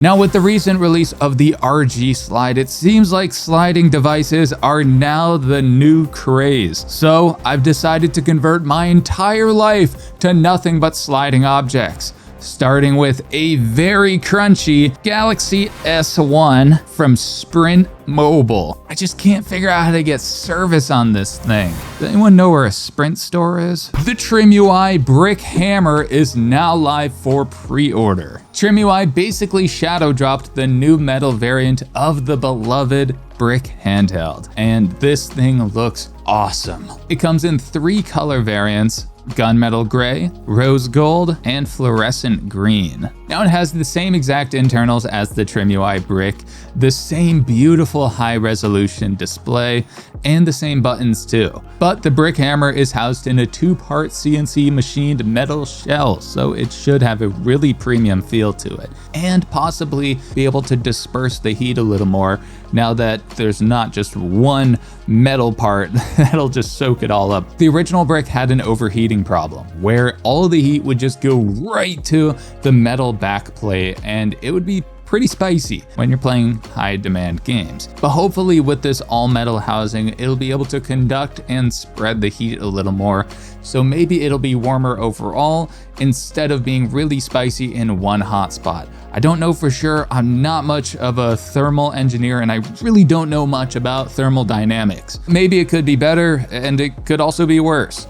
Now, with the recent release of the RG Slide, it seems like sliding devices are now the new craze. So I've decided to convert my entire life to nothing but sliding objects, starting with a very crunchy Galaxy S1 from Sprint Mobile. I just can't figure out how to get service on this thing. Does anyone know where a Sprint store is? The TrimUI Brick Hammer is now live for pre-order. TrimUI basically shadow dropped the new metal variant of the beloved Brick handheld, and this thing looks awesome. It comes in 3 color variants: gunmetal gray, rose gold, and fluorescent green. Now, it has the same exact internals as the TrimUI Brick, the same beautiful high resolution display, and the same buttons too. But the Brick Hammer is housed in a 2-part CNC machined metal shell, so it should have a really premium feel to it, and possibly be able to disperse the heat a little more now that there's not just one metal part that'll just soak it all up. The original Brick had an overheating problem where all the heat would just go right to the metal backplate, and it would be pretty spicy when you're playing high demand games. But hopefully with this all metal housing, it'll be able to conduct and spread the heat a little more. So maybe it'll be warmer overall instead of being really spicy in one hot spot. I don't know for sure. I'm not much of a thermal engineer, and I really don't know much about thermal dynamics. Maybe it could be better, and it could also be worse.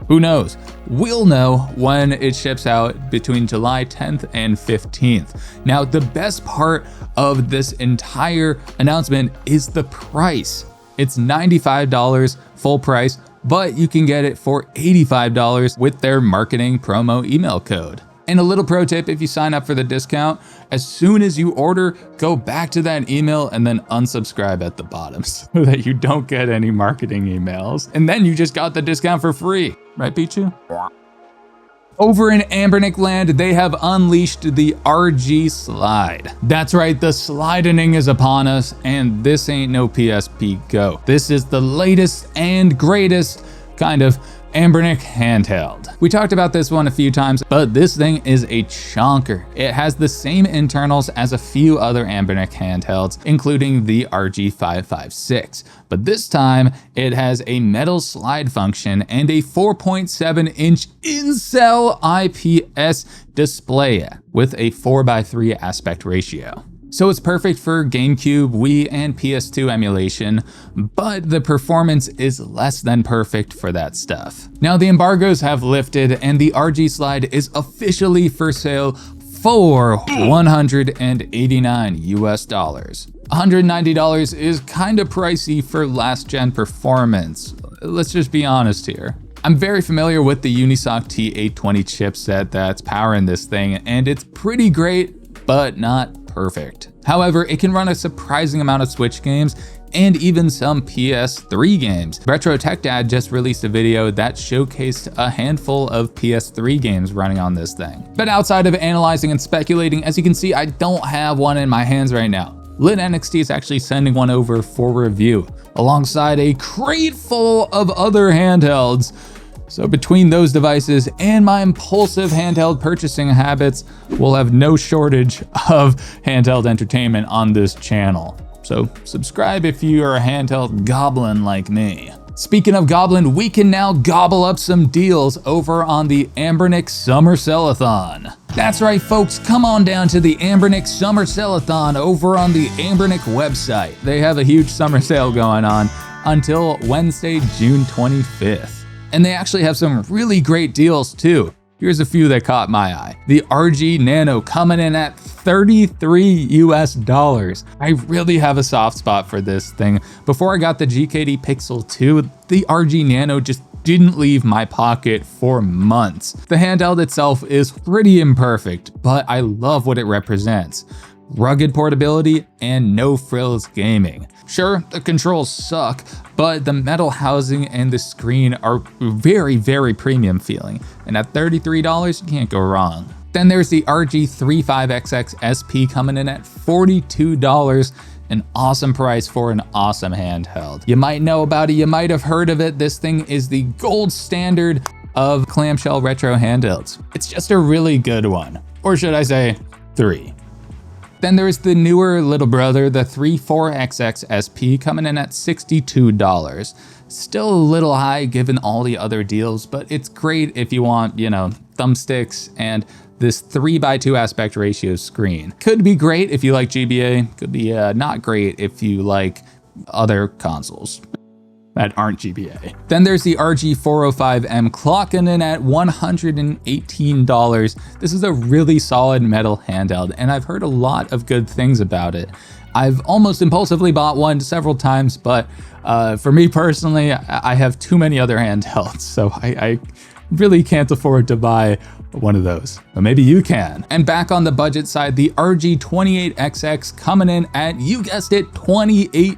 Who knows? We'll know when it ships out between July 10th and 15th. Now, the best part of this entire announcement is the price. It's $95 full price, but you can get it for $85 with their marketing promo email code. And a little pro tip, if you sign up for the discount, as soon as you order, go back to that email and then unsubscribe at the bottom so that you don't get any marketing emails. And then you just got the discount for free. Right, Pichu? Over in Anbernic land, they have unleashed the RG Slide. That's right, the slidening is upon us, and this ain't no PSP Go. This is the latest and greatest kind of Anbernic handheld. We talked about this one a few times, but this thing is a chonker. It has the same internals as a few other Anbernic handhelds, including the RG556. But this time, it has a metal slide function and a 4.7-inch in-cell IPS display with a 4:3 aspect ratio. So it's perfect for GameCube, Wii, and PS2 emulation, but the performance is less than perfect for that stuff. Now, the embargoes have lifted, and the RG Slide is officially for sale for $189 US. $190 is kind of pricey for last gen performance. Let's just be honest here. I'm very familiar with the Unisoc T820 chipset that's powering this thing, and it's pretty great, but not perfect. However, it can run a surprising amount of Switch games and even some PS3 games. Retro Tech Dad just released a video that showcased a handful of PS3 games running on this thing. But outside of analyzing and speculating, as you can see, I don't have one in my hands right now. Lit NXT is actually sending one over for review, alongside a crate full of other handhelds. So between those devices and my impulsive handheld purchasing habits, we'll have no shortage of handheld entertainment on this channel. So subscribe if you are a handheld goblin like me. Speaking of goblin, we can now gobble up some deals over on the Anbernic Summer Sell-a-thon. That's right, folks, come on down to the Anbernic Summer Sell-a-thon over on the Anbernic website. They have a huge summer sale going on until Wednesday, June 25th. And they actually have some really great deals too. Here's a few that caught my eye. The RG Nano coming in at $33 US. I really have a soft spot for this thing. Before I got the GKD Pixel 2, the RG Nano just didn't leave my pocket for months. The handheld itself is pretty imperfect, but I love what it represents. Rugged portability and no frills gaming. Sure, the controls suck, but the metal housing and the screen are very, very premium feeling. And at $33, you can't go wrong. Then there's the RG35XX SP coming in at $42. An awesome price for an awesome handheld. You might know about it, you might have heard of it. This thing is the gold standard of clamshell retro handhelds. It's just a really good one. Or should I say, 3. Then there's the newer little brother, the 34XX SP, coming in at $62. Still a little high given all the other deals, but it's great if you want, thumbsticks and this 3:2 aspect ratio screen. Could be great if you like GBA, could be not great if you like other consoles that aren't GBA. Then there's the RG405M clocking in at $118. This is a really solid metal handheld, and I've heard a lot of good things about it. I've almost impulsively bought one several times, but for me personally, I have too many other handhelds, so I really can't afford to buy one of those, but maybe you can. And back on the budget side, the RG28XX coming in at, you guessed it, $28.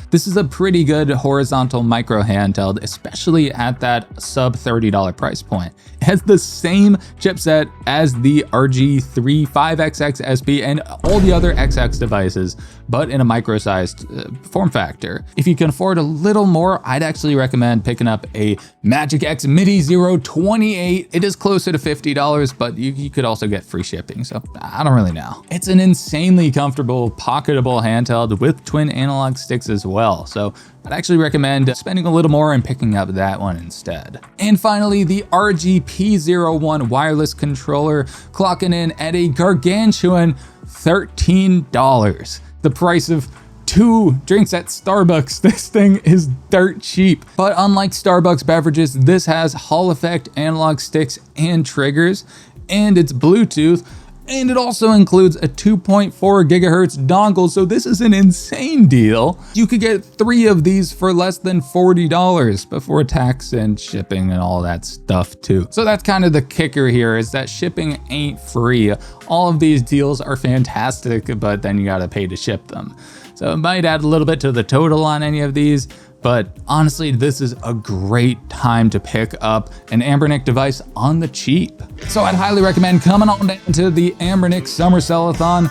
This is a pretty good horizontal micro handheld, especially at that sub $30 price point. It has the same chipset as the RG35XX SP and all the other XX devices, but in a micro-sized form factor. If you can afford a little more, I'd actually recommend picking up a MagicX Midi Zero 28. It is closer to $50, but you could also get free shipping, so I don't really know. It's an insanely comfortable, pocketable handheld with twin analog sticks as well, so I'd actually recommend spending a little more and picking up that one instead. And finally, the RGP01 wireless controller clocking in at a gargantuan $13. The price of 2 drinks at Starbucks. This thing is dirt cheap. But unlike Starbucks beverages, this has Hall effect analog sticks and triggers, and it's Bluetooth, and it also includes a 2.4 gigahertz dongle, so this is an insane deal. You could get 3 of these for less than $40 before tax and shipping and all that stuff too. So that's kind of the kicker here, is that shipping ain't free. All of these deals are fantastic, but then you gotta pay to ship them. So it might add a little bit to the total on any of these, but honestly, this is a great time to pick up an Anbernic device on the cheap. So I'd highly recommend coming on down to the Anbernic Summer Sell-a-thon.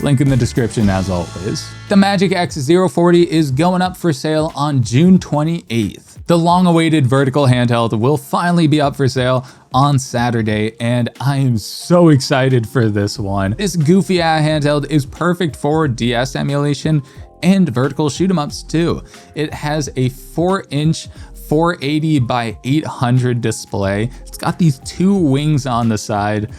Link in the description as always. The MagicX Zero 40 is going up for sale on June 28th. The long-awaited vertical handheld will finally be up for sale on Saturday, and I am so excited for this one. This goofy handheld is perfect for DS emulation and vertical shoot 'em ups too. It has a 4-inch 480 by 800 display. It's got these 2 wings on the side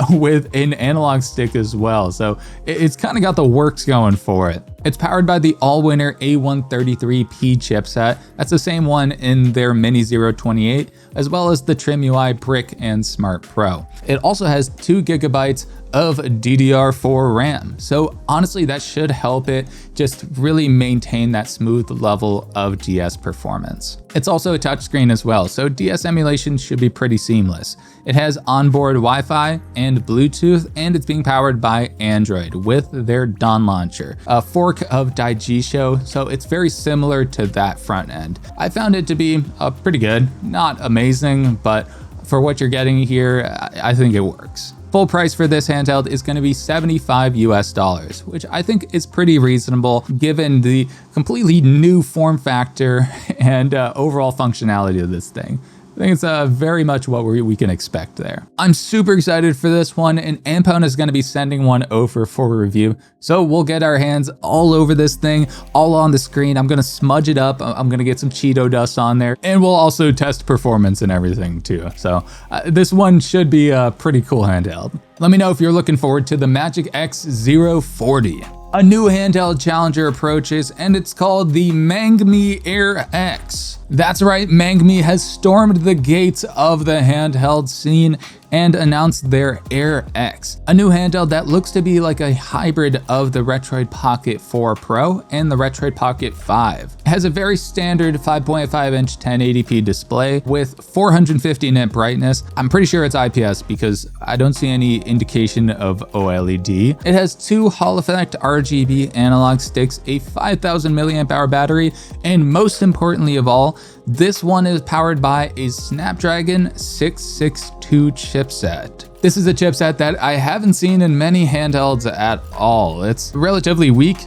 with an analog stick as well, so it's kind of got the works going for it. It's powered by the all-winner A133P chipset. That's the same one in their Mini Zero 28, as well as the TrimUI Brick and Smart Pro. It also has 2 gigabytes of DDR4 RAM. So honestly, that should help it just really maintain that smooth level of DS performance. It's also a touchscreen as well, so DS emulation should be pretty seamless. It has onboard Wi-Fi and Bluetooth, and it's being powered by Android with their Dawn launcher, a fork of Daigisho, so it's very similar to that front end. I found it to be pretty good, not amazing, but for what you're getting here, I think it works. Full price for this handheld is going to be $75 US, which I think is pretty reasonable given the completely new form factor and overall functionality of this thing. I think it's very much what we can expect there. I'm super excited for this one, and Ampone is going to be sending one over for review. So we'll get our hands all over this thing, all on the screen. I'm going to smudge it up. I'm going to get some Cheeto dust on there, and we'll also test performance and everything too. So this one should be a pretty cool handheld. Let me know if you're looking forward to the MagicX Zero 40. A new handheld challenger approaches, and it's called the Mangmi Air X. That's right, Mangmi has stormed the gates of the handheld scene and announced their Air X, a new handheld that looks to be like a hybrid of the Retroid Pocket 4 Pro and the Retroid Pocket 5. It has a very standard 5.5-inch 1080p display with 450 nit brightness. I'm pretty sure it's IPS because I don't see any indication of OLED. It has 2 Hall effect RGB analog sticks, a 5000 mAh battery, and most importantly of all, this one is powered by a Snapdragon 662 chipset. This is a chipset that I haven't seen in many handhelds at all. It's relatively weak.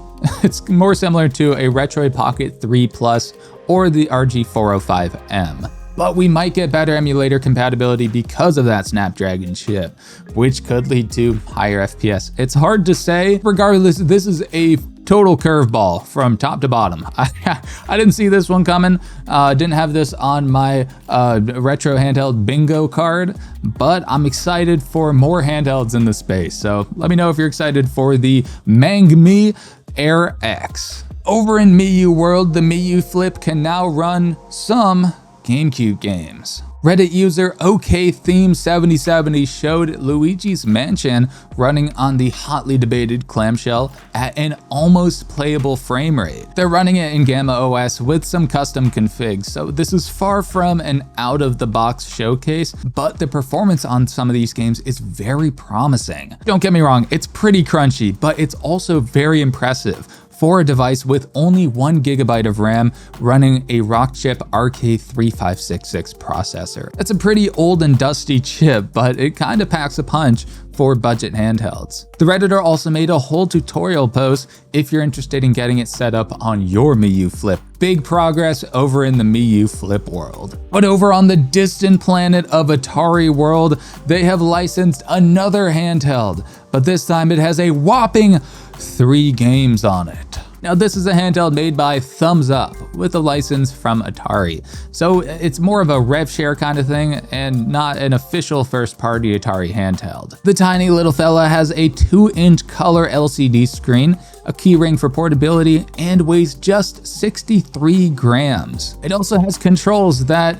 It's more similar to a Retroid Pocket 3 Plus or the RG405M. but we might get better emulator compatibility because of that Snapdragon chip, which could lead to higher FPS. It's hard to say. Regardless, this is a total curveball from top to bottom. I didn't see this one coming. Didn't have this on my retro handheld bingo card, but I'm excited for more handhelds in the space. So let me know if you're excited for the Mangmi Air X. Over in Miyoo world, the Miyoo Flip can now run some GameCube games. Reddit user OKTheme7070 showed Luigi's Mansion running on the hotly debated clamshell at an almost playable frame rate. They're running it in Gamma OS with some custom configs, so this is far from an out-of-the-box showcase, but the performance on some of these games is very promising. Don't get me wrong, it's pretty crunchy, but it's also very impressive for a device with only 1 GB of RAM running a Rockchip RK3566 processor. That's a pretty old and dusty chip, but it kind of packs a punch for budget handhelds. The Redditor also made a whole tutorial post if you're interested in getting it set up on your Miyoo Flip. Big progress over in the Miyoo Flip world. But over on the distant planet of Atari world, they have licensed another handheld, but this time it has a whopping 3 games on it. Now this is a handheld made by Thumbs Up with a license from Atari, so it's more of a rev share kind of thing and not an official first-party Atari handheld. The tiny little fella has a 2-inch color LCD screen, a keyring for portability, and weighs just 63 grams. It also has controls that,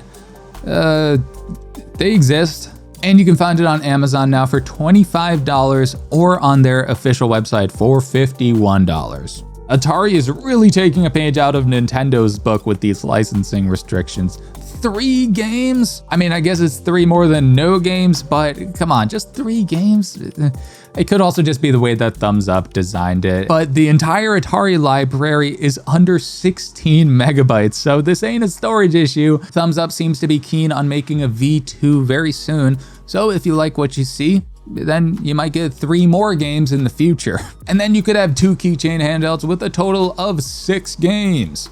they exist. And you can find it on Amazon now for $25 or on their official website for $51. Atari is really taking a page out of Nintendo's book with these licensing restrictions. 3 games? I mean, I guess it's 3 more than no games, but come on, just 3 games? It could also just be the way that Thumbs Up designed it. But the entire Atari library is under 16 megabytes, so this ain't a storage issue. Thumbs Up seems to be keen on making a V2 very soon, so if you like what you see, then you might get 3 more games in the future. And then you could have 2 keychain handhelds with a total of 6 games.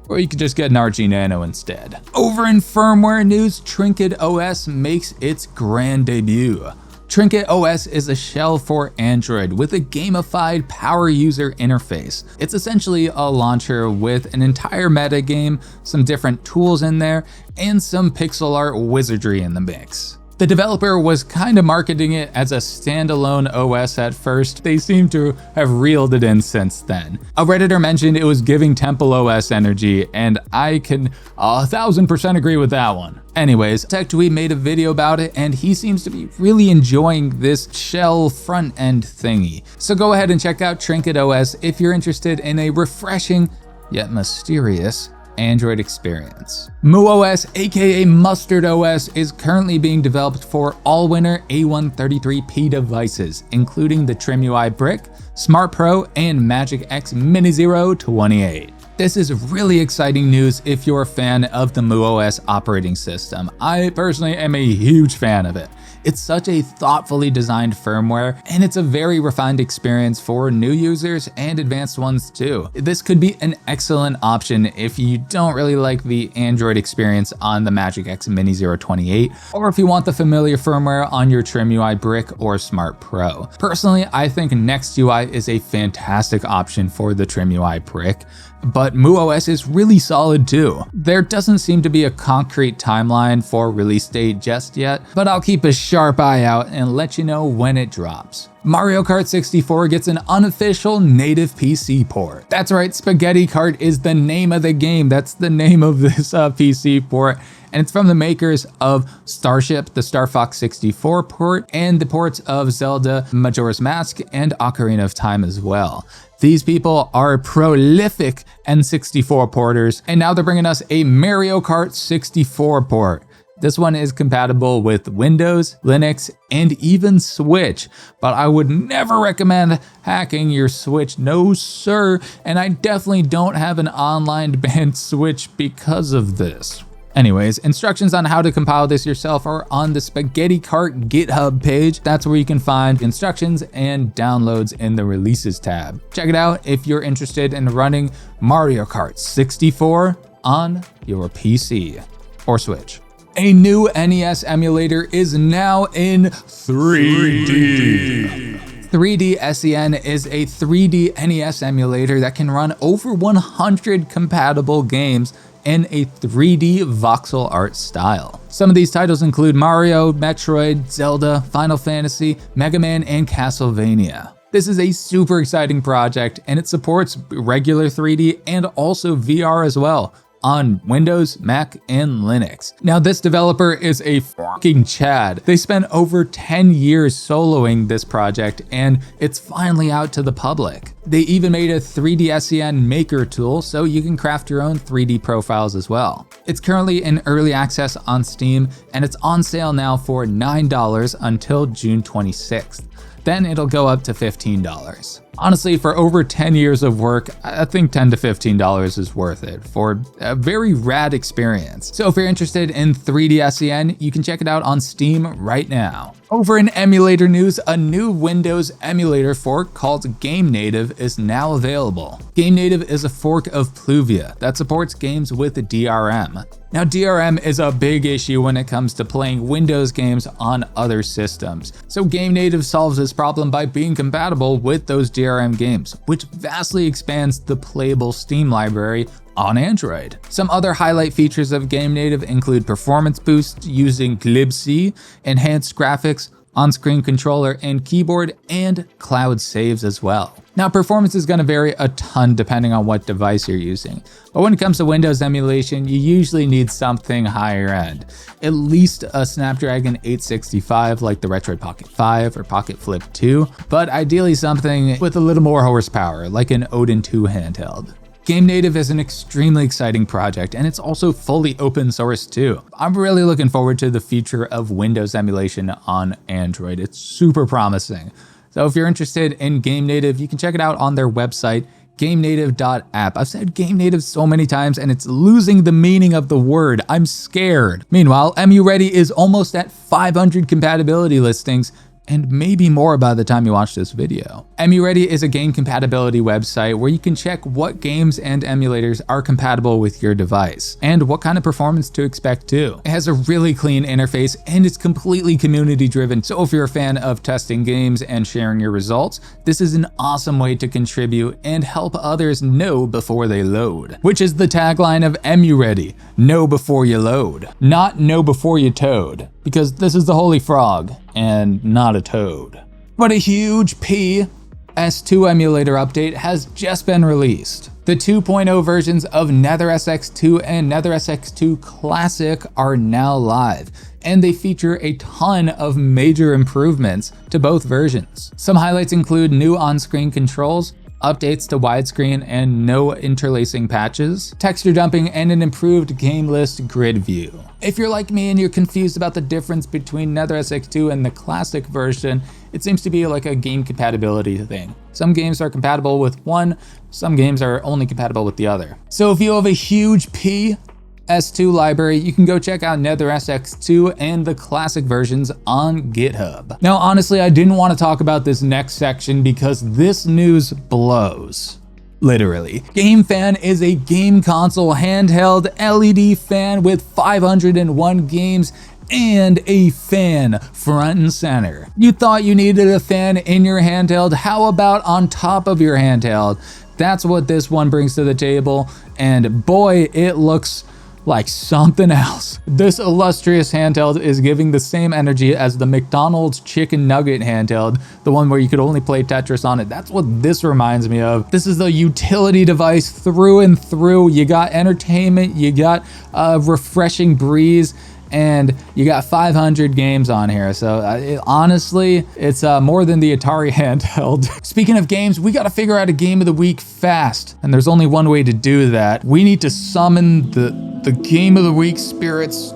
Or you could just get an RG Nano instead. Over in firmware news, TrinketOS makes its grand debut. TrinketOS is a shell for Android with a gamified power user interface. It's essentially a launcher with an entire metagame, some different tools in there, and some pixel art wizardry in the mix. The developer was kind of marketing it as a standalone OS at first. They seem to have reeled it in since then. A Redditor mentioned it was giving Temple OS energy, and I can 1000% agree with that one. Anyways, TechDweeb made a video about it, and he seems to be really enjoying this shell front end thingy. So go ahead and check out TrinketOS if you're interested in a refreshing yet mysterious Android experience. MuOS, aka Mustard OS, is currently being developed for all-winner A133P devices, including the TrimUI Brick, Smart Pro, and MagicX Mini Zero 28. This is really exciting news if you're a fan of the MuOS operating system. I personally am a huge fan of it. It's such a thoughtfully designed firmware, and it's a very refined experience for new users and advanced ones too. This could be an excellent option if you don't really like the Android experience on the MagicX Mini Zero 28, or if you want the familiar firmware on your TrimUI Brick or Smart Pro. Personally, I think NextUI is a fantastic option for the TrimUI Brick, but MuOS is really solid too. There doesn't seem to be a concrete timeline for release date just yet, but I'll keep a sharp eye out and let you know when it drops. Mario Kart 64 gets an unofficial native PC port. That's right, Spaghetti Kart is the name of the game. That's the name of this PC port. And it's from the makers of Starship, the Star Fox 64 port, and the ports of Zelda Majora's Mask and Ocarina of Time as well. These people are prolific N64 porters, and now they're bringing us a Mario Kart 64 port. This one is compatible with Windows, Linux, and even Switch, but I would never recommend hacking your Switch, no sir, and I definitely don't have an online banned Switch because of this. Anyways, instructions on how to compile this yourself are on the Spaghetti Kart GitHub page. That's where you can find instructions and downloads in the releases tab. Check it out if you're interested in running Mario Kart 64 on your PC. or Switch. A new NES emulator is now in 3D. 3D SEN is a 3D NES emulator that can run over 100 compatible games in a 3D voxel art style. Some of these titles include Mario, Metroid, Zelda, Final Fantasy, Mega Man, and Castlevania. This is a super exciting project, and it supports regular 3D and also VR as well on Windows, Mac, and Linux. Now, this developer is a fucking Chad. They spent over 10 years soloing this project, and it's finally out to the public. They even made a 3D SEN maker tool so you can craft your own 3D profiles as well. It's currently in early access on Steam, and it's on sale now for $9 until June 26th. Then it'll go up to $15. Honestly, for over 10 years of work, I think $10 to $15 is worth it for a very rad experience. So if you're interested in 3D SEN, you can check it out on Steam right now. Over in emulator news, a new Windows emulator fork called GameNative is now available. GameNative is a fork of Pluvia that supports games with DRM. Now, DRM is a big issue when it comes to playing Windows games on other systems. So GameNative solves this problem by being compatible with those DRM games, which vastly expands the playable Steam library on Android. Some other highlight features of GameNative include performance boost using glibc, enhanced graphics, on-screen controller and keyboard, and cloud saves as well. Now, performance is going to vary a ton depending on what device you're using, but when it comes to Windows emulation, you usually need something higher end. At least a Snapdragon 865 like the Retroid Pocket 5 or Pocket Flip 2, but ideally something with a little more horsepower like an Odin 2 handheld. GameNative is an extremely exciting project, and it's also fully open source too. I'm really looking forward to the future of Windows emulation on Android. It's super promising. So if you're interested in GameNative, you can check it out on their website, GameNative.app. I've said GameNative so many times and it's losing the meaning of the word. I'm scared. Meanwhile, EmuReady is almost at 500 compatibility listings, and maybe more by the time you watch this video. EmuReady is a game compatibility website where you can check what games and emulators are compatible with your device, and what kind of performance to expect too. It has a really clean interface, and it's completely community driven, so if you're a fan of testing games and sharing your results, this is an awesome way to contribute and help others know before they load. Which is the tagline of EmuReady: know before you load, not know before you toad, because this is the Holy Frog and not a toad. But a huge PS2 emulator update has just been released. The 2.0 versions of NetherSX2 and NetherSX2 Classic are now live, and they feature a ton of major improvements to both versions. Some highlights include new on-screen controls, updates to widescreen and no interlacing patches, texture dumping, and an improved game list grid view. If you're like me and you're confused about the difference between NetherSX2 and the classic version, it seems to be like a game compatibility thing. Some games are compatible with one, some games are only compatible with the other. So if you have a huge PS2 library, you can go check out NetherSX2 and the classic versions on GitHub. Now, honestly, I didn't want to talk about this next section because this news blows. Literally. GameFan is a game console handheld LED fan with 501 games and a fan front and center. You thought you needed a fan in your handheld? How about on top of your handheld? That's what this one brings to the table, and boy, it looks like something else. This illustrious handheld is giving the same energy as the McDonald's chicken nugget handheld, the one where you could only play Tetris on it. That's what this reminds me of. This is the utility device through and through. You got entertainment, you got a refreshing breeze, and you got 500 games on here. So honestly, it's more than the Atari handheld. Speaking of games, we gotta figure out a game of the week fast. And there's only one way to do that. We need to summon the game of the week spirits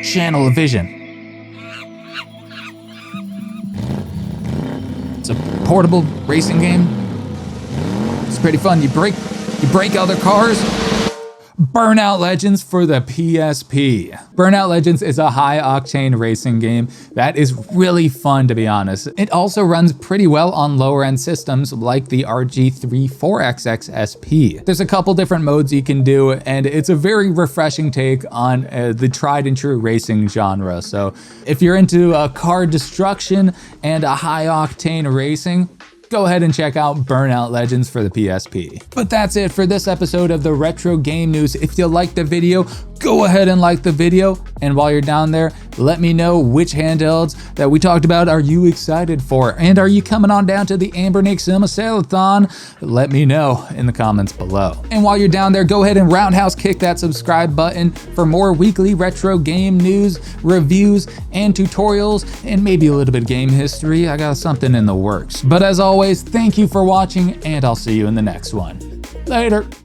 channel of vision. It's a portable racing game. It's pretty fun. You break other cars, Burnout Legends for the PSP. Burnout Legends is a high-octane racing game that is really fun, to be honest. It also runs pretty well on lower-end systems like the RG34XX SP. There's a couple different modes you can do, and it's a very refreshing take on the tried-and-true racing genre. So if you're into car destruction and a high-octane racing, go ahead and check out Burnout Legends for the PSP. But that's it for this episode of the Retro Game News. If you liked the video, go ahead and like the video. And while you're down there, let me know which handhelds that we talked about are you excited for? And are you coming on down to the Anbernic Sale-a-thon? Let me know in the comments below. And while you're down there, go ahead and roundhouse kick that subscribe button for more weekly retro game news, reviews, and tutorials, and maybe a little bit of game history. I got something in the works. But as always, thank you for watching, and I'll see you in the next one. Later.